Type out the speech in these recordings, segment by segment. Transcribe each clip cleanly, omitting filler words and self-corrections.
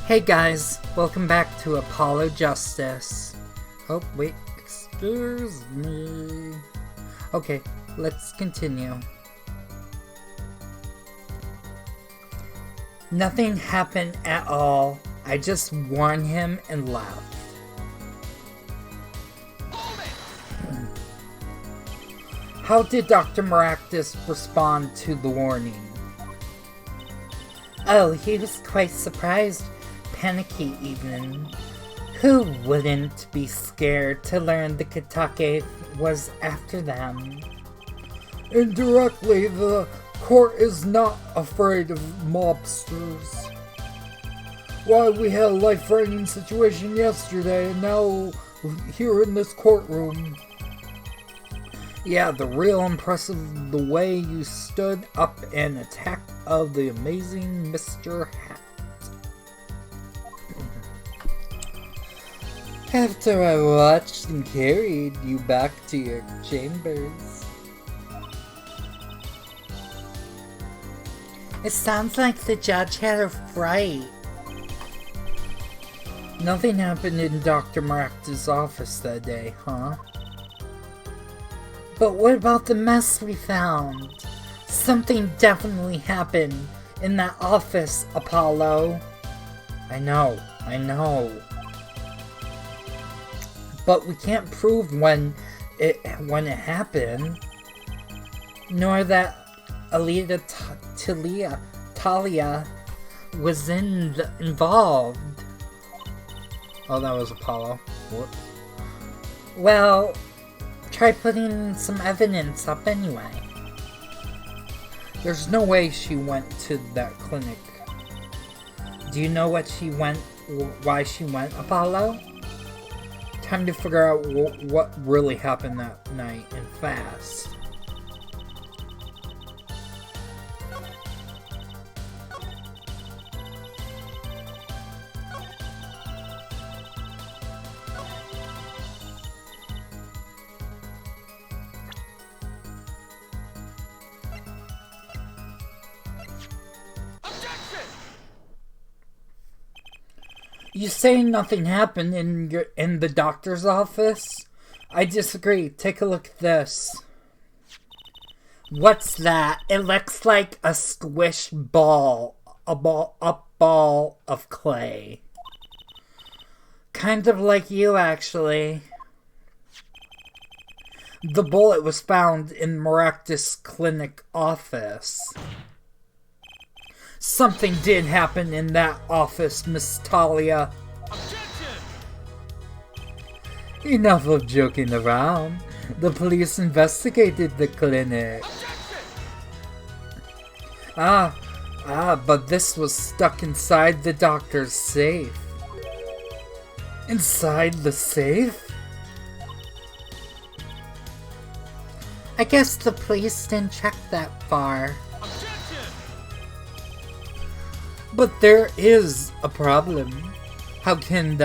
Hey guys, welcome back to Apollo Justice. Oh, wait, excuse me. Okay, let's continue. Nothing happened at all. I just warned him and left. How did Dr. Maractus respond to the warning? Oh, he was quite surprised. Panicky even. Who wouldn't be scared to learn the Kitake was after them? Indirectly, the court is not afraid of mobsters. Why, we had a life-threatening situation yesterday, and now here in this courtroom. Yeah, the real impressive the way you stood up and attacked of the amazing Mr. Hat. After I watched and carried you back to your chambers. It sounds like the judge had a fright. Nothing happened in Dr. Maractus' office that day, huh? But what about the mess we found? Something definitely happened in that office, Apollo. I know. But we can't prove when it happened. Nor that Alita Talia was involved. Oh, that was Apollo. Whoops. Well, try putting some evidence up anyway. There's no way she went to that clinic. Do you know why she went, Apollo? Time to figure out what really happened that night, and fast. You say nothing happened in the doctor's office? I disagree. Take a look at this. What's that? It looks like a squished ball. A ball of clay. Kind of like you, actually. The bullet was found in Maractus' clinic office. Something did happen in that office, Miss Talia. Objection! Enough of joking around. The police investigated the clinic. Objection! But this was stuck inside the doctor's safe. Inside the safe? I guess the police didn't check that far. But there is a problem. How can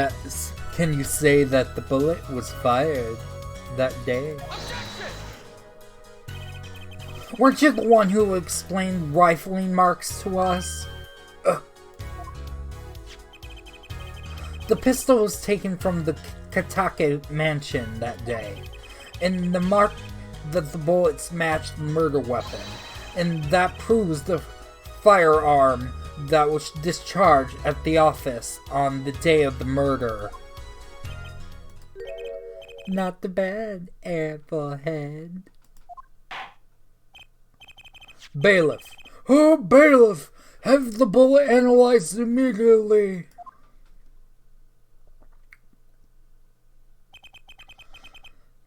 you say that the bullet was fired that day? Weren't you the one who explained rifling marks to us? Ugh. The pistol was taken from the Kitake mansion that day, and the mark that the bullets matched the murder weapon, and that proves the firearm that was discharged at the office on the day of the murder. Not the bad, Airforehead. Bailiff. Oh, bailiff! Have the bullet analyzed immediately.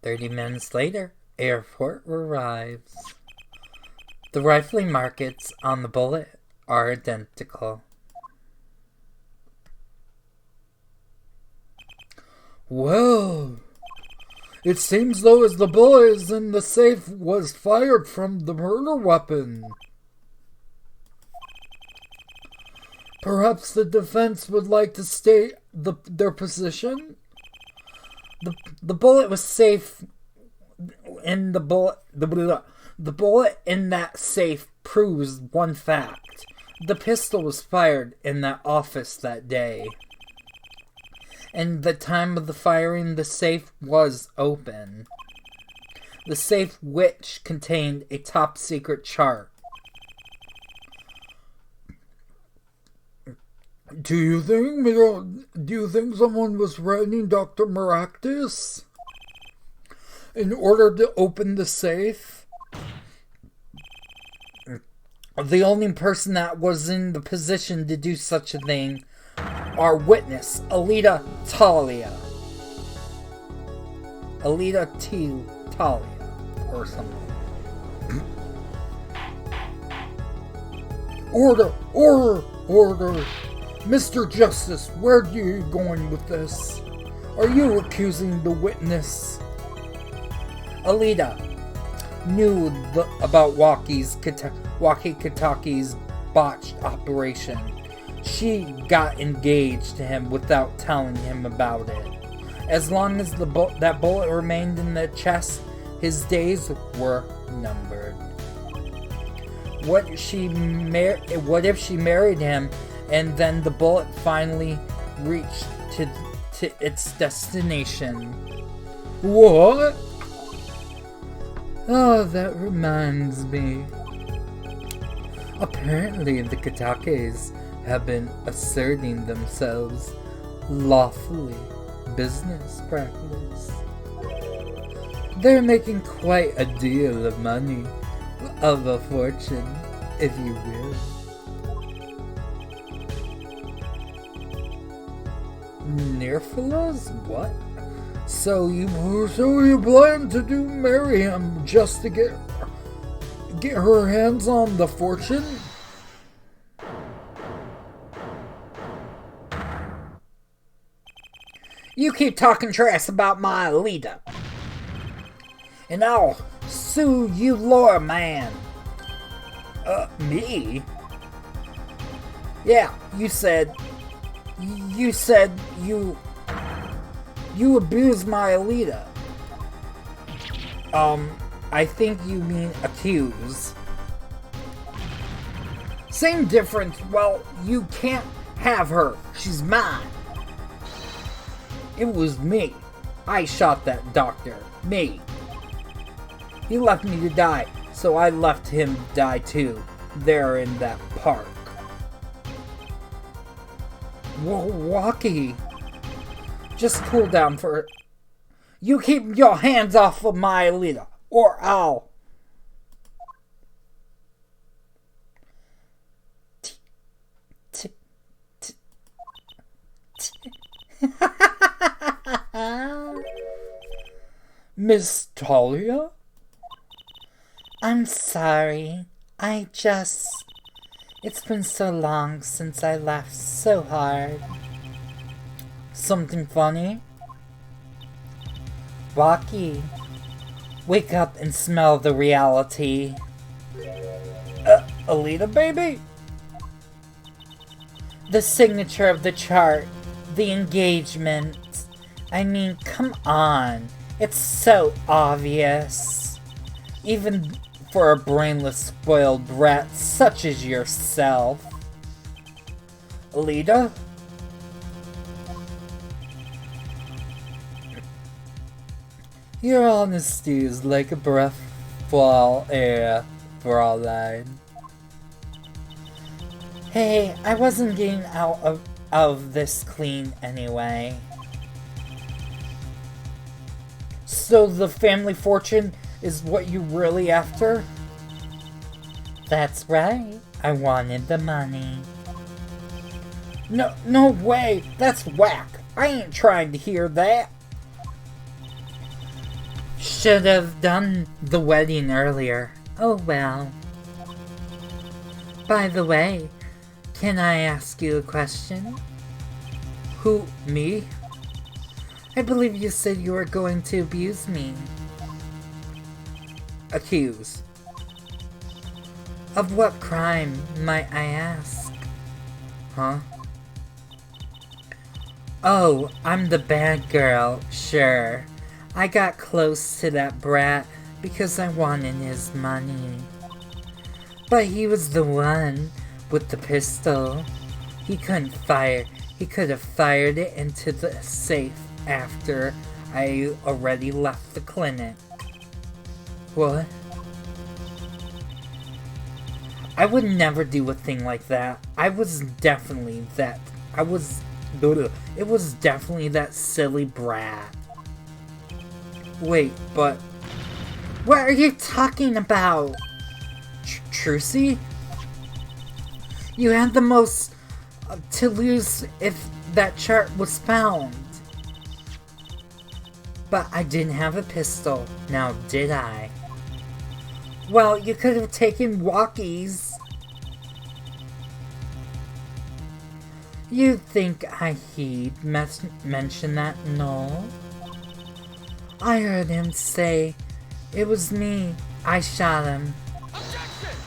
"30 minutes later, airport arrives. The rifling markings on the bullet are identical." Well, it seems though as the bullet in the safe was fired from the murder weapon. Perhaps the defense would like to state their position? The bullet was safe in the bullet in that safe proves one fact. The pistol was fired in that office that day. And the time of the firing, the safe was open. The safe which contained a top-secret chart. Do you think someone was writing Dr. Maractus in order to open the safe? The only person that was in the position to do such a thing, our witness, Alita Talia. Alita T. Talia, or something. Order! Mr. Justice, where are you going with this? Are you accusing the witness? Alita knew about Waki-Kataki's botched operation. She got engaged to him without telling him about it. As long as that bullet remained in the chest, his days were numbered. What if she married him and then the bullet finally reached to its destination? What? Oh, that reminds me. Apparently the Katakes have been asserting themselves lawfully. Business practice. They're making quite a deal of money, of a fortune, if you will. Nirfalas? What? So you plan to marry him just to get her hands on the fortune? You keep talking trash about my Alita, and I'll sue you, lawyer man. Me? Yeah, you said you abused my Alita. I think you mean accuse. Same difference. Well, you can't have her. She's mine. It was me. I shot that doctor. Me. He left me to die, so I left him to die too. There in that park. Waki. Just cool down for... You keep your hands off of my Alita, or I'll... Miss Talia? I'm sorry. It's been so long since I laughed so hard. Something funny? Waki, wake up and smell the reality. Alita, baby? The signature of the chart. The engagement. I mean, come on. It's so obvious. Even for a brainless, spoiled brat such as yourself. Alita? Your honesty is like a breath full air, Fraulein. Hey, I wasn't getting out of this clean anyway. So the family fortune is what you really after? That's right. I wanted the money. No way. That's whack. I ain't trying to hear that. Should have done the wedding earlier. Oh well. By the way, can I ask you a question? Who, me? I believe you said you were going to abuse me. Accuse. Of what crime, might I ask? Huh? Oh, I'm the bad girl, sure. I got close to that brat because I wanted his money. But he was the one with the pistol. He couldn't fire. He could have fired it into the safe after I already left the clinic. What? I would never do a thing like that. It was definitely that silly brat. Wait, but what are you talking about? Trucy? You had the most to lose if that chart was found. But I didn't have a pistol, now did I? Well, you could have taken walkies. You think he'd mention that? No. I heard him say, it was me, I shot him. Objection!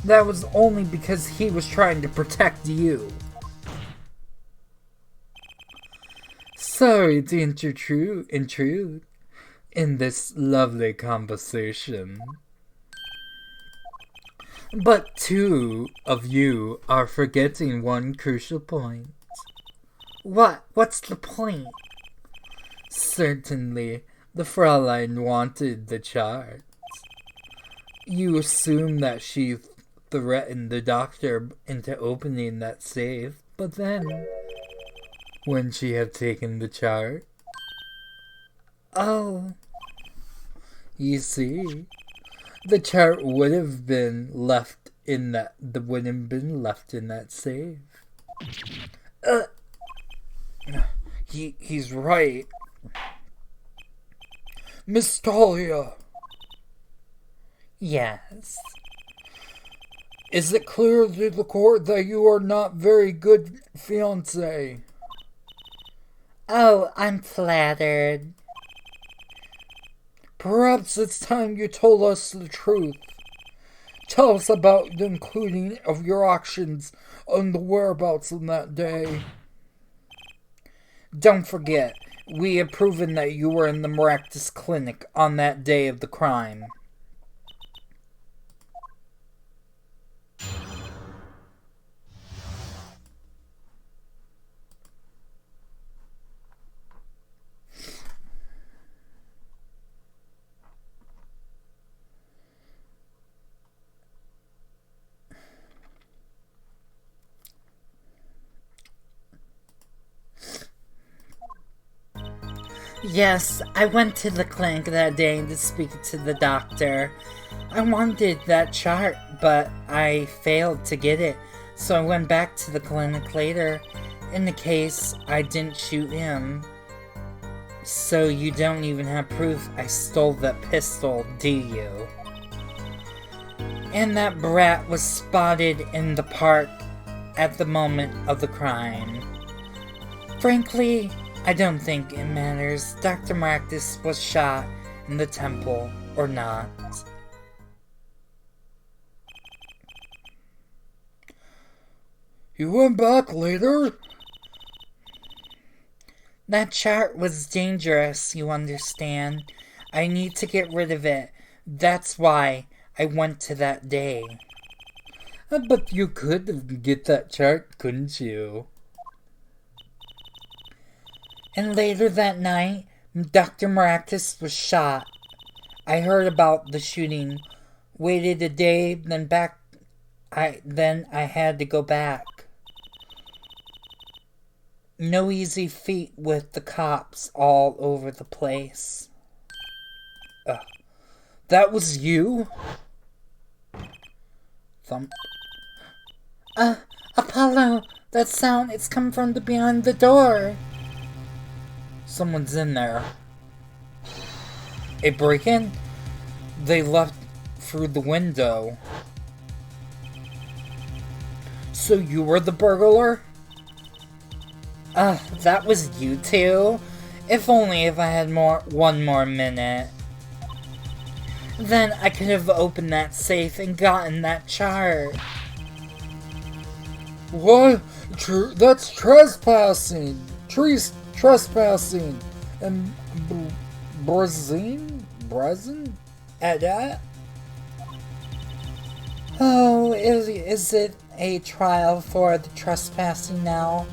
That was only because he was trying to protect you. Sorry to intrude in this lovely conversation. But two of you are forgetting one crucial point. What? What's the point? Certainly, the Fraulein wanted the charts. You assume that she threatened the doctor into opening that safe, but then, when she had taken the chart... Oh. You see, the chart would have been left in that safe. He's right. Miss Talia. Yes. Is it clear to the court that you are not very good fiancé? Oh, I'm flattered. Perhaps it's time you told us the truth. Tell us about the including of your actions on the whereabouts on that day. Don't forget, we have proven that you were in the Maractus Clinic on that day of the crime. Yes, I went to the clinic that day to speak to the doctor. I wanted that chart, but I failed to get it, so I went back to the clinic later. In the case, I didn't shoot him. So you don't even have proof I stole that pistol, do you? And that brat was spotted in the park at the moment of the crime. Frankly, I don't think it matters. Dr. Maractus was shot in the temple or not. You went back later? That chart was dangerous, you understand. I need to get rid of it. That's why I went to that day. But you could get that chart, couldn't you? And later that night, Dr. Maractus was shot. I heard about the shooting, waited a day, then I had to go back. No easy feat with the cops all over the place. That was you? Thump. Apollo, that sound, it's come from behind the door. Someone's in there. A break-in? They left through the window. So you were the burglar? That was you two? If only if I had one more minute. Then I could have opened that safe and gotten that chart. What? That's trespassing. Trespassing. And Brazin? Ada? Oh, is it a trial for the trespassing now?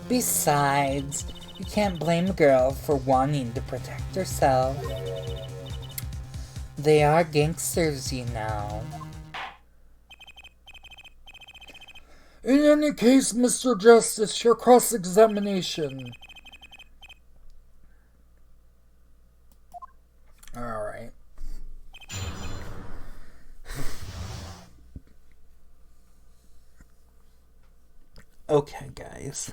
Besides, you can't blame a girl for wanting to protect herself. They are gangsters, you know. In any case, Mr. Justice, your cross-examination. Alright. Okay, guys.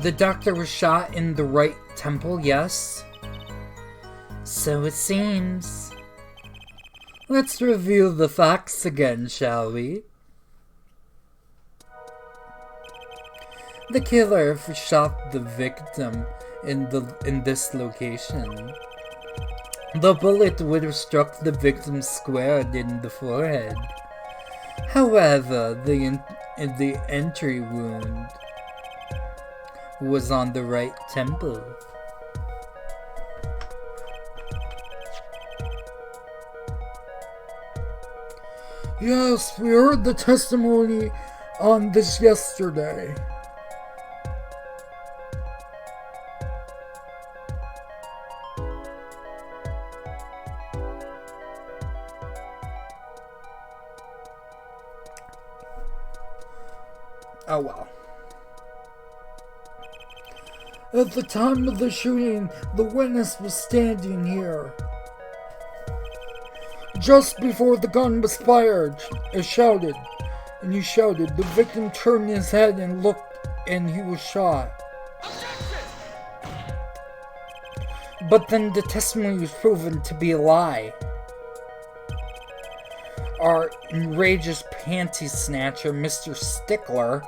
The doctor was shot in the right temple, yes? So it seems. Let's review the facts again, shall we? The killer shot the victim in this location. The bullet would have struck the victim square in the forehead. However, the entry wound was on the right temple. Yes, we heard the testimony on this yesterday. Oh well. At the time of the shooting, the witness was standing here. Just before the gun was fired, it shouted, and he shouted. The victim turned his head and looked, and he was shot. But then the testimony was proven to be a lie. Our outrageous panty snatcher, Mr. Stickler,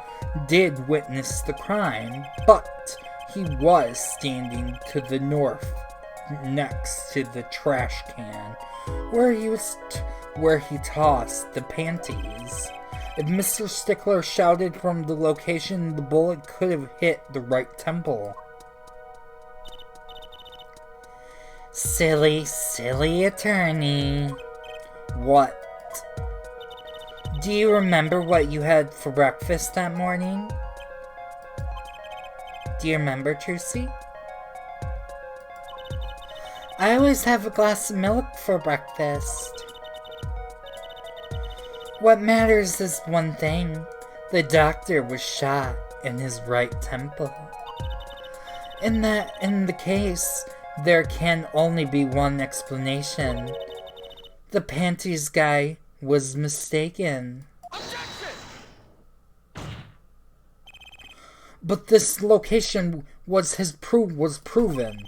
did witness the crime, but he was standing to the north, next to the trash can, where he tossed the panties. If Mr. Stickler shouted from the location, the bullet could have hit the right temple. Silly, silly attorney. What? Do you remember what you had for breakfast that morning? Do you remember, Trucy? I always have a glass of milk for breakfast. What matters is one thing. The doctor was shot in his right temple. In the case, there can only be one explanation. The panties guy was mistaken. But this location was proven,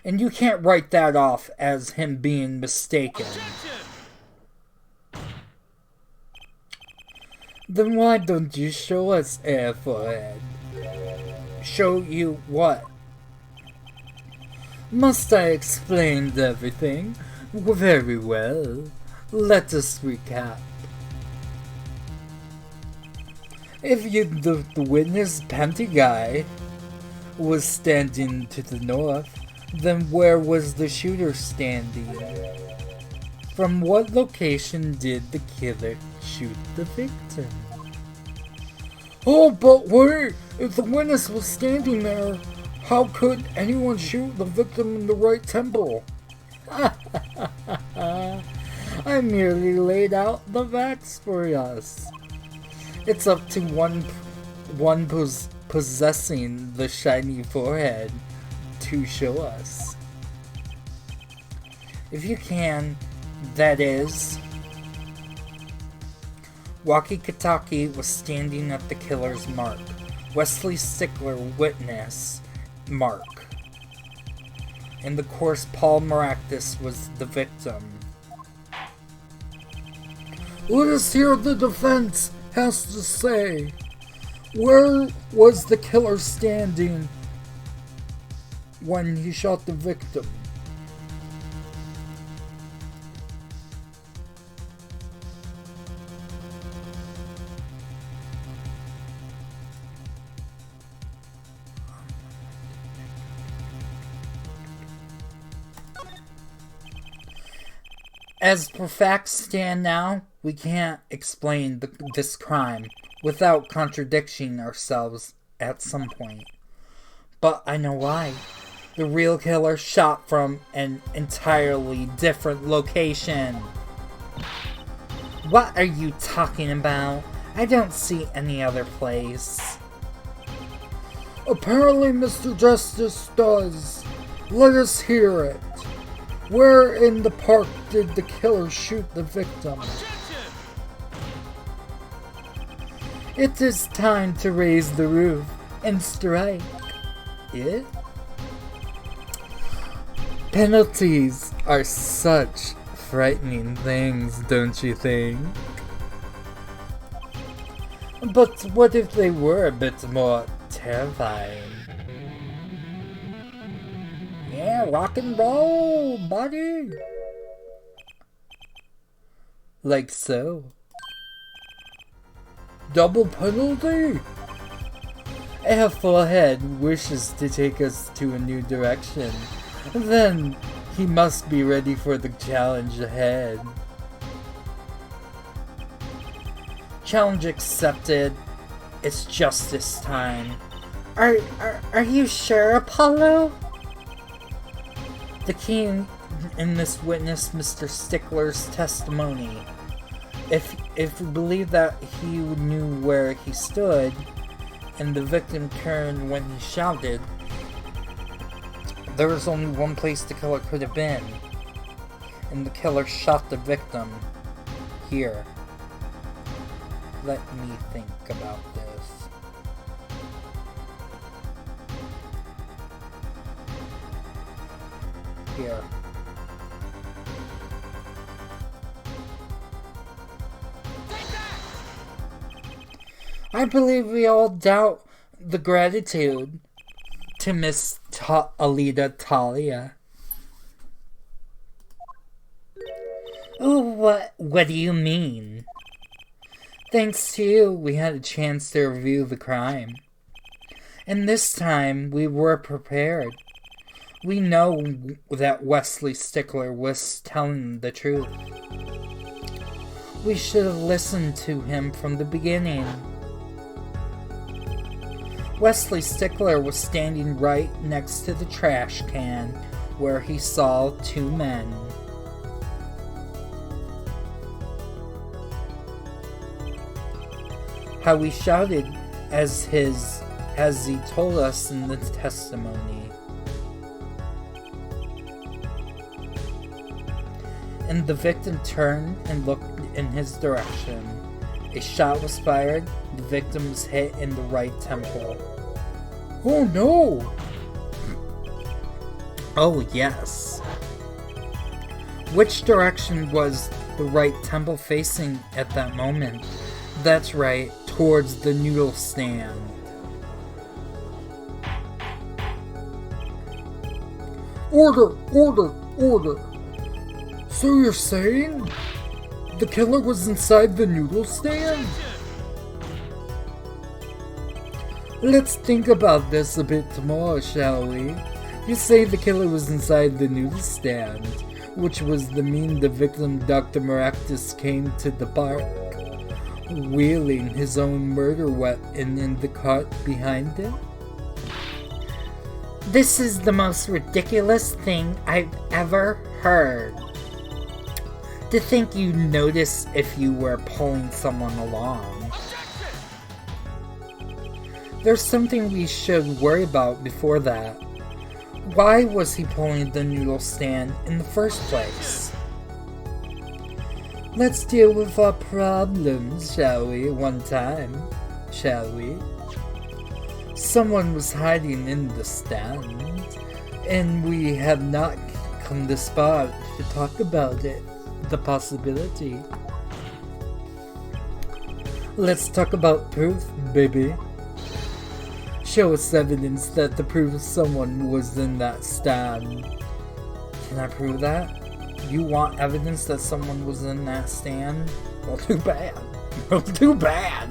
and you can't write that off as him being mistaken. Then why don't you show us, Air Forehead? Show you what? Must I explain everything? Very well. Let us recap. If the witness panty guy was standing to the north, then where was the shooter standing? From what location did the killer shoot the victim? Oh, but wait! If the witness was standing there, how could anyone shoot the victim in the right temple? I merely laid out the facts for us. It's up to one possessing the shiny forehead to show us. If you can, that is. Waki Kataki was standing at the killer's mark, Wesley Stickler witness Mark. And of course, Paul Maractus was the victim. Let us hear what the defense has to say. Where was the killer standing when he shot the victim? As per facts stand now, we can't explain this crime without contradicting ourselves at some point. But I know why. The real killer shot from an entirely different location. What are you talking about? I don't see any other place. Apparently Mr. Justice does. Let us hear it. Where in the park did the killer shoot the victim? It is time to raise the roof and strike it. Penalties are such frightening things, don't you think? But what if they were a bit more terrifying? Yeah, rock and roll, buddy. Like so. Double penalty? A full head wishes to take us to a new direction. Then he must be ready for the challenge ahead. Challenge accepted. It's justice time. Are you sure, Apollo? The king in this witness Mr. Stickler's testimony. If we believe that he knew where he stood, and the victim turned when he shouted, there was only one place the killer could have been. And the killer shot the victim here. Let me think about this. Here. I believe we all doubt the gratitude to Miss Alida Talia. Oh, what do you mean? Thanks to you, we had a chance to review the crime. And this time, we were prepared. We know that Wesley Stickler was telling the truth. We should have listened to him from the beginning. Wesley Stickler was standing right next to the trash can where he saw two men. How he shouted as he told us in the testimony. And the victim turned and looked in his direction. A shot was fired. The victim was hit in the right temple. Oh no! Oh yes. Which direction was the right temple facing at that moment? That's right, towards the noodle stand. Order! Order! Order! So you're saying the killer was inside the noodle stand? Let's think about this a bit more, shall we? You say the killer was inside the noodle stand, which was the mean the victim Dr. Maractus came to the park, wheeling his own murder weapon in the cart behind him? This is the most ridiculous thing I've ever heard. To think you'd notice if you were pulling someone along. There's something we should worry about before that. Why was he pulling the noodle stand in the first place? Let's deal with our problems, shall we, one time? Shall we? Someone was hiding in the stand, and we have not come to spot to talk about it. The possibility. Let's talk about proof, baby. Show us evidence that the proof someone was in that stand. Can I prove that? You want evidence that someone was in that stand? Well, too bad. Well, too bad.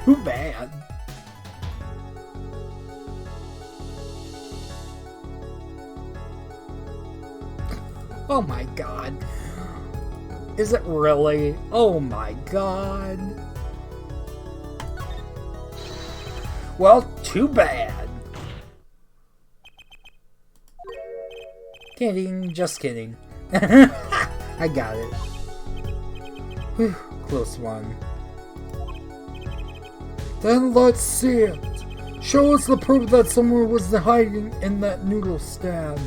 Too bad. Oh my god. Is it really? Oh my god. Well, too bad. Kidding, just kidding. I got it. Whew, close one. Then let's see it. Show us the proof that someone was hiding in that noodle stand.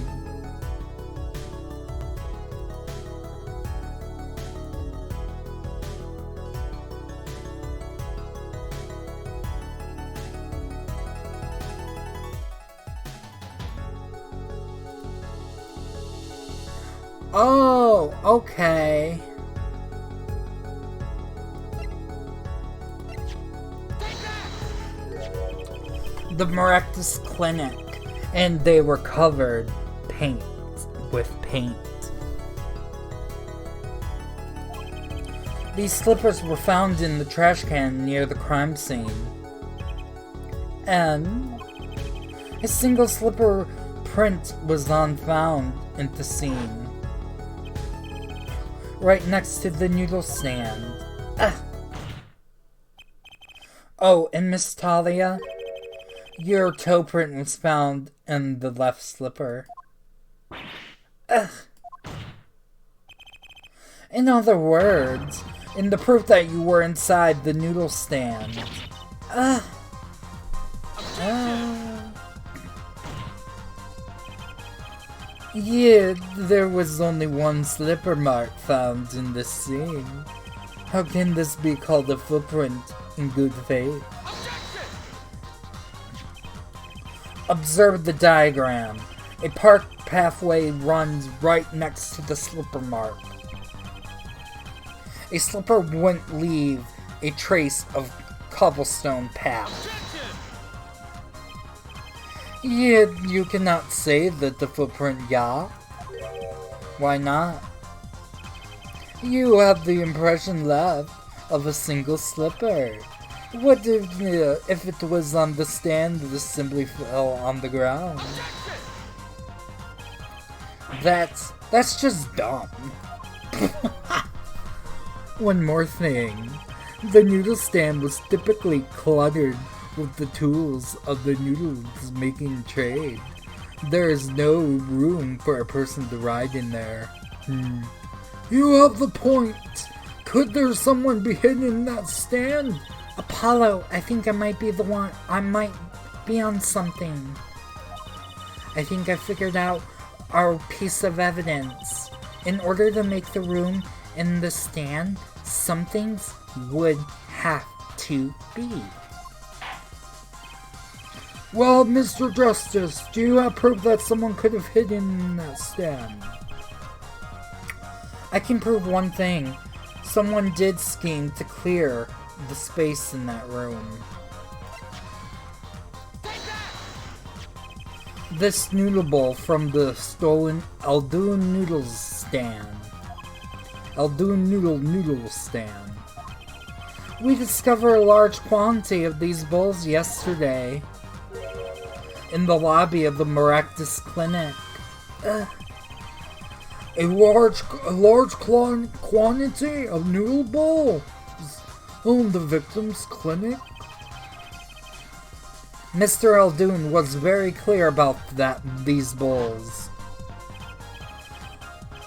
Oh, okay. The Maractus Clinic, and they were covered with paint. These slippers were found in the trash can near the crime scene. And a single slipper print was found in the scene. Right next to the noodle stand. Oh, and Miss Talia, your toe print was found in the left slipper. In other words, in the proof that you were inside the noodle stand. Yeah, there was only one slipper mark found in the scene. How can this be called a footprint in good faith? Observe the diagram. A park pathway runs right next to the slipper mark. A slipper wouldn't leave a trace of cobblestone path. Yeah, you cannot say that the footprint, yeah? Why not? You have the impression left of a single slipper. What if it was on the stand that simply fell on the ground? That's just dumb. One more thing. The noodle stand was typically cluttered with the tools of the noodles making trade. There is no room for a person to ride in there. You have the point. Could there someone be hidden in that stand? Apollo, I think I might be the one. I might be on something. I think I figured out our piece of evidence. In order to make the room in the stand, some things would have to be. Well, Mr. Justice, do you have proof that someone could have hidden in that stand? I can prove one thing. Someone did scheme to clear the space in that room. This noodle bowl from the stolen Aldoon Noodles stand. Aldoon Noodle stand. We discovered a large quantity of these bowls yesterday in the lobby of the Maractus Clinic. A large quantity of noodle bowls in the victim's clinic? Mr. Aldoon was very clear about these bowls.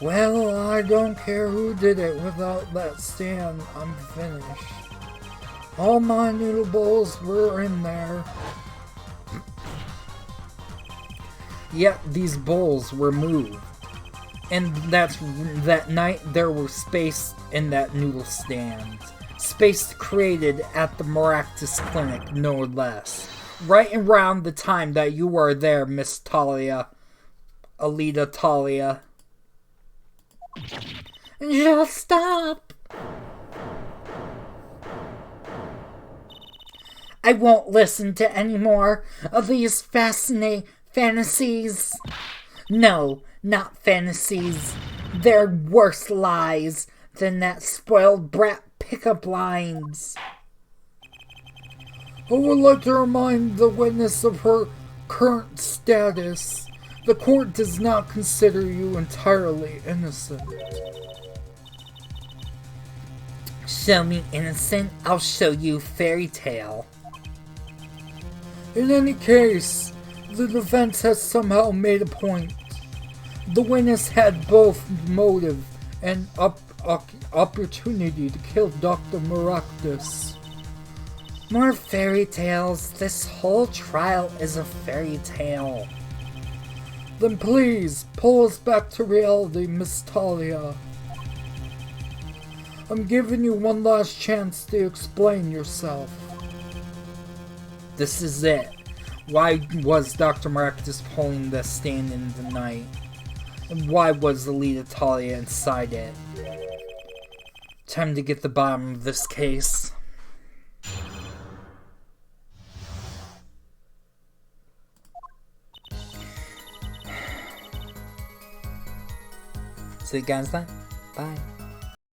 Well, I don't care who did it. Without that stand, I'm finished. All my noodle bowls were in there. Yet these bowls were moved. And that night there was space in that noodle stand. Space created at the Maractus Clinic, no less. Right around the time that you were there, Miss Talia. Alita Talia. Just stop! I won't listen to any more of these fantasies. No, not fantasies. They're worse lies than that spoiled brat pickup lines. I would like to remind the witness of her current status. The court does not consider you entirely innocent. Show me innocent, I'll show you fairy tale. In any case, the defense has somehow made a point. The witness had both motive and opportunity to kill Dr. Maractus. More fairy tales? This whole trial is a fairy tale. Then please, pull us back to reality, Miss Talia. I'm giving you one last chance to explain yourself. This is it. Why was Dr. Maractus pulling the stand in the night? And why was Alita Talia inside it? Time to get the bottom of this case. See you guys then. Bye.